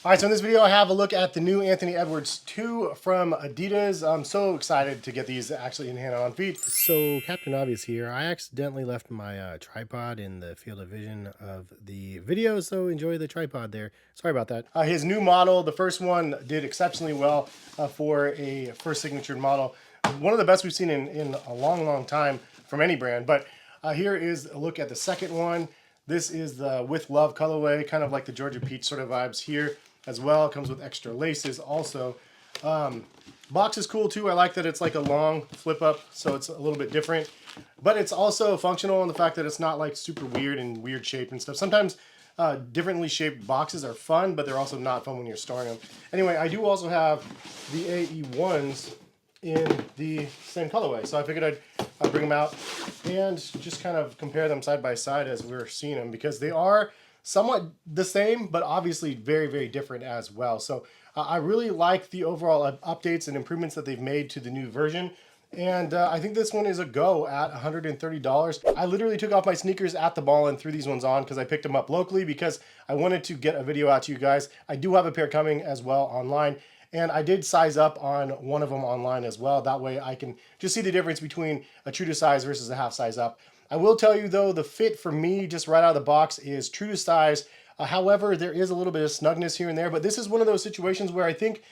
All right, so in this video, I have a look at the new Anthony Edwards 2 from Adidas. I'm so excited to get these actually in hand on feet. So Captain Obvious here. I accidentally left my tripod in the field of vision of the video, so enjoy the tripod there. Sorry about that. His new model, the first one, did exceptionally well for a first signature model. One of the best we've seen in a long, long time from any brand. But here is a look at the second one. This is the With Love colorway, kind of like the Georgia Peach sort of vibes here as well. It comes with extra laces also. Box is cool too. I like that it's like a long flip up, so it's a little bit different. But it's also functional in the fact that it's not like super weird and weird shaped and stuff. Sometimes differently shaped boxes are fun, but they're also not fun when you're storing them. Anyway, I do also have the AE1s in the same colorway, so I figured I'd bring them out and just kind of compare them side by side as we're seeing them, because they are somewhat the same, but obviously very, very different as well. So I really like the overall updates and improvements that they've made to the new version. And I think this one is a go at $130. I literally took off my sneakers at the mall and threw these ones on because I picked them up locally because I wanted to get a video out to you guys. I do have a pair coming as well online. And I did size up on one of them online as well. That way I can just see the difference between a true to size versus a half size up. I will tell you though, the fit for me just right out of the box is true to size. However, there is a little bit of snugness here and there, but this is one of those situations where I think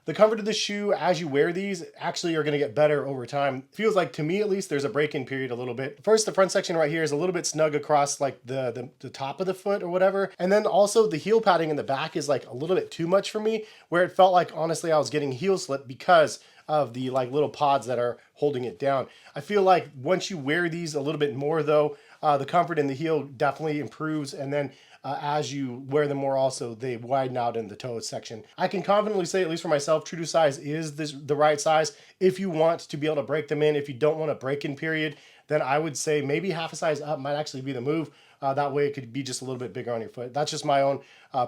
the comfort of the shoe as you wear these actually are going to get better over time. Feels like, to me at least, there's a break-in period a little bit. First, the front section right here is a little bit snug across like the top of the foot or whatever. And then also the heel padding in the back is like a little bit too much for me, where it felt like honestly I was getting heel slip because of the like little pods that are holding it down. I feel like once you wear these a little bit more though, the comfort in the heel definitely improves, and then as you wear them more also, they widen out in the toe section. I can confidently say, at least for myself, true to size is the right size. If you want to be able to break them in, if you don't want a break-in period, then I would say maybe half a size up might actually be the move. That way it could be just a little bit bigger on your foot. That's just my own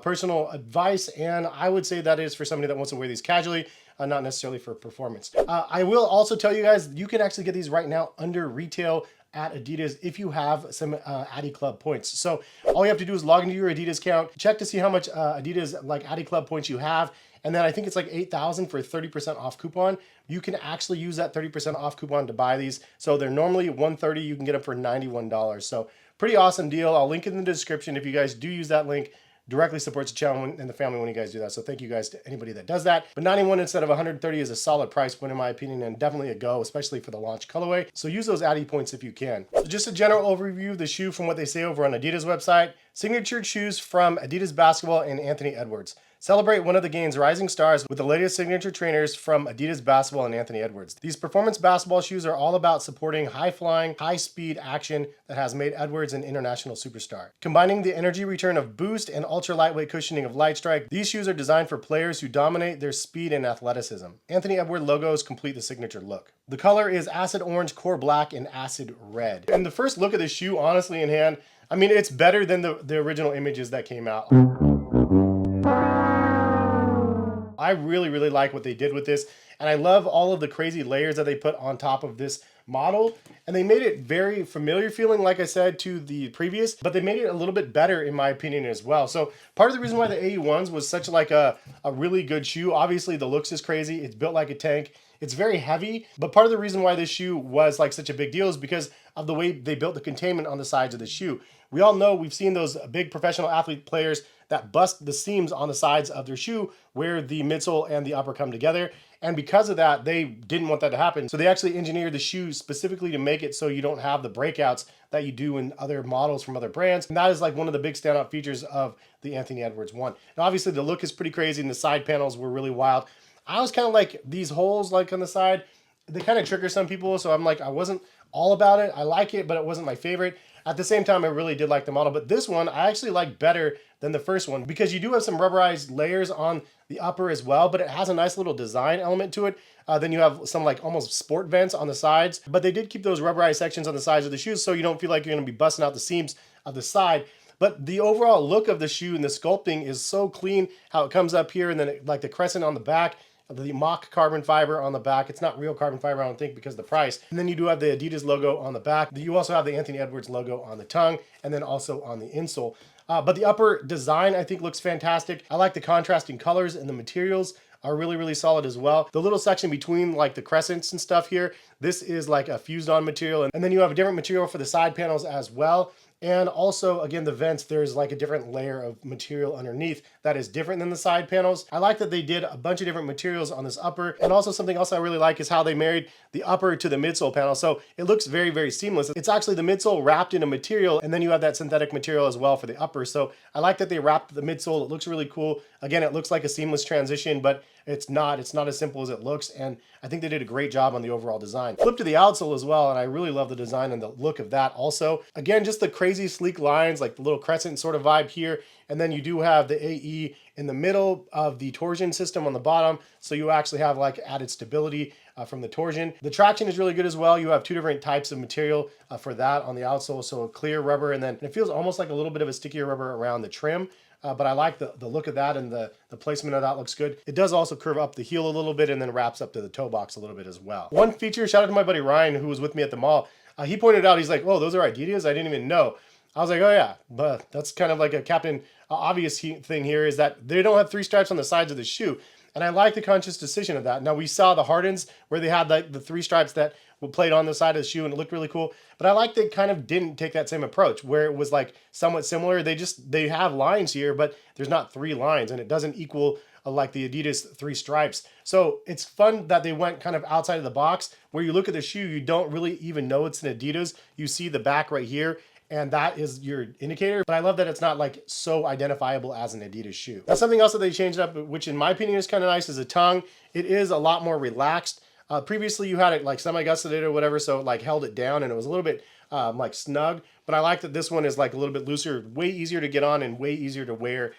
personal advice, and I would say that is for somebody that wants to wear these casually, not necessarily for performance. I will also tell you guys, you can actually get these right now under retail at Adidas if you have some Adi Club points. So all you have to do is log into your Adidas account, check to see how much Adidas like Adi Club points you have, and then I think it's like 8,000 for a 30% off coupon. You can actually use that 30% off coupon to buy these. So they're normally $130, you can get them for $91. So pretty awesome deal. I'll link it in the description. If you guys do use that link, directly supports the channel and the family when you guys do that. So thank you guys to anybody that does that. But 91 instead of 130 is a solid price point in my opinion, and definitely a go, especially for the launch colorway. So use those Adi points if you can. So just a general overview of the shoe from what they say over on Adidas website. Signature shoes from Adidas Basketball and Anthony Edwards. Celebrate one of the game's rising stars with the latest signature trainers from Adidas Basketball and Anthony Edwards. These performance basketball shoes are all about supporting high-flying, high-speed action that has made Edwards an international superstar. Combining the energy return of boost and ultra-lightweight cushioning of Light Strike, these shoes are designed for players who dominate their speed and athleticism. Anthony Edwards logos complete the signature look. The color is acid orange, core black, and acid red. And the first look of the shoe, honestly, in hand, I mean, it's better than the original images that came out. I really, really like what they did with this, and I love all of the crazy layers that they put on top of this model, and they made it very familiar feeling, like I said, to the previous, but they made it a little bit better in my opinion as well. So part of the reason why the AE1s was such like a really good shoe, obviously the looks is crazy, it's built like a tank, it's very heavy, but part of the reason why this shoe was like such a big deal is because of the way they built the containment on the sides of the shoe. We all know, we've seen those big professional athlete players that bust the seams on the sides of their shoe where the midsole and the upper come together. And because of that, they didn't want that to happen. So they actually engineered the shoe specifically to make it so you don't have the breakouts that you do in other models from other brands. And that is like one of the big standout features of the Anthony Edwards one. Now, obviously the look is pretty crazy and the side panels were really wild. I was kind of like, these holes like on the side, they kind of trigger some people. So I'm like, I wasn't all about it. I like it, but it wasn't my favorite. At the same time, I really did like the model, but this one I actually like better than the first one because you do have some rubberized layers on the upper as well, but it has a nice little design element to it. Then you have some like almost sport vents on the sides, but they did keep those rubberized sections on the sides of the shoes so you don't feel like you're gonna be busting out the seams of the side. But the overall look of the shoe and the sculpting is so clean, how it comes up here and then like the crescent on the back, the mock carbon fiber on the back. It's not real carbon fiber, I don't think, because of the price. And then you do have the Adidas logo on the back. You also have the Anthony Edwards logo on the tongue and then also on the insole. But the upper design I think looks fantastic. I like the contrasting colors and the materials are really, really solid as well. The little section between like the crescents and stuff here, this is like a fused on material. And then you have a different material for the side panels as well. And also, again, the vents, there's like a different layer of material underneath that is different than the side panels. I like that they did a bunch of different materials on this upper. And also something else I really like is how they married the upper to the midsole panel. So it looks very, very seamless. It's actually the midsole wrapped in a material, and then you have that synthetic material as well for the upper. So I like that they wrapped the midsole. It looks really cool. Again, it looks like a seamless transition, but it's not as simple as it looks. And I think they did a great job on the overall design. Flip to the outsole as well, and I really love the design and the look of that also. Again, just the crazy sleek lines, like the little crescent sort of vibe here. And then you do have the AE in the middle of the torsion system on the bottom. So you actually have like added stability from the torsion. The traction is really good as well. You have two different types of material for that on the outsole. So a clear rubber, and then it feels almost like a little bit of a stickier rubber around the trim. But I like the look of that, and the placement of that looks good. It does also curve up the heel a little bit and then wraps up to the toe box a little bit as well. One feature, shout out to my buddy Ryan who was with me at the mall. He pointed out, he's like, "Oh, those are Adidas? I didn't even know." I was like, "Oh yeah," but that's kind of like a Captain Obvious thing here, is that they don't have 3 stripes on the sides of the shoe. And I like the conscious decision of that. Now we saw the Hardens where they had like the 3 stripes that were played on the side of the shoe and it looked really cool. But I like they kind of didn't take that same approach where it was like somewhat similar. They have lines here, but there's not 3 lines, and it doesn't equal like the Adidas 3 stripes. So it's fun that they went kind of outside of the box where you look at the shoe, you don't really even know it's an Adidas. You see the back right here, and that is your indicator. But I love that it's not like so identifiable as an Adidas shoe. Now something else that they changed up, which in my opinion is kind of nice, is the tongue. It is a lot more relaxed. Previously you had it like semi-gusseted or whatever, so it like held it down and it was a little bit like snug. But I like that this one is like a little bit looser, way easier to get on and way easier to wear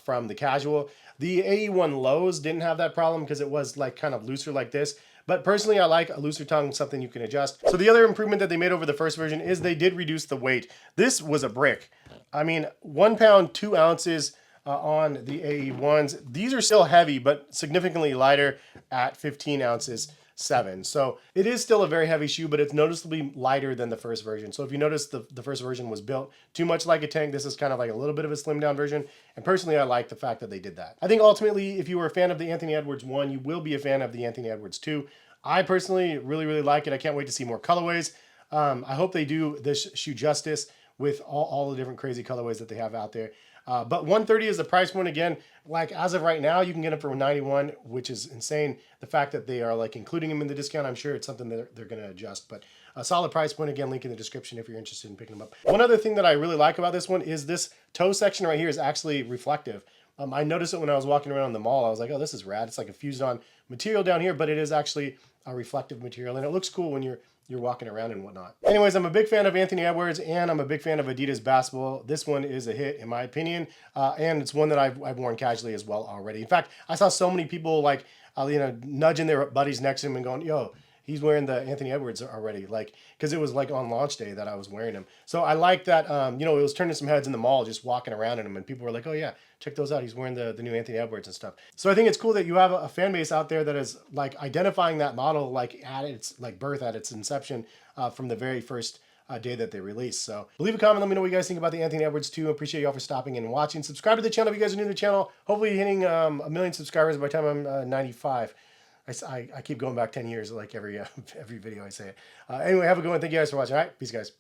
from the casual. The AE1 lows didn't have that problem because it was like kind of looser like this. But personally, I like a looser tongue, something you can adjust. So the other improvement that they made over the first version is they did reduce the weight. This was a brick. I mean, 1 pound, 2 ounces on the AE1s. These are still heavy, but significantly lighter at 15 ounces. 7. So it is still a very heavy shoe, but it's noticeably lighter than the first version. So if you notice, the first version was built too much like a tank. This is kind of like a little bit of a slimmed down version. And personally, I like the fact that they did that. I think ultimately, if you were a fan of the Anthony Edwards 1, you will be a fan of the Anthony Edwards 2. I personally really, really like it. I can't wait to see more colorways. I hope they do this shoe justice with all the different crazy colorways that they have out there. But 130 is the price point. Again, like as of right now, you can get them for 91, which is insane. The fact that they are like including them in the discount, I'm sure it's something that they're going to adjust. But a solid price point. Again, link in the description if you're interested in picking them up. One other thing that I really like about this one is this toe section right here is actually reflective. I noticed it when I was walking around the mall. I was like, oh, this is rad. It's like a fused on material down here, but it is actually a reflective material, and it looks cool when you're walking around and whatnot. Anyways, I'm a big fan of Anthony Edwards, and I'm a big fan of Adidas basketball. This one is a hit in my opinion, and it's one that I've worn casually as well already. In fact, I saw so many people like nudging their buddies next to him and going, yo, he's wearing the Anthony Edwards already, like, because it was like on launch day that I was wearing him. So I like that, it was turning some heads in the mall just walking around in them, and people were like, oh yeah, check those out. He's wearing the new Anthony Edwards and stuff. So I think it's cool that you have a fan base out there that is like identifying that model like at its like birth, at its inception, from the very first day that they released. So leave a comment, let me know what you guys think about the Anthony Edwards 2. Appreciate y'all for stopping in and watching. Subscribe to the channel if you guys are new to the channel. Hopefully hitting 1 million subscribers by the time I'm 95. I keep going back 10 years like every video I say it. Anyway, have a good one. Thank you guys for watching. All right, peace guys.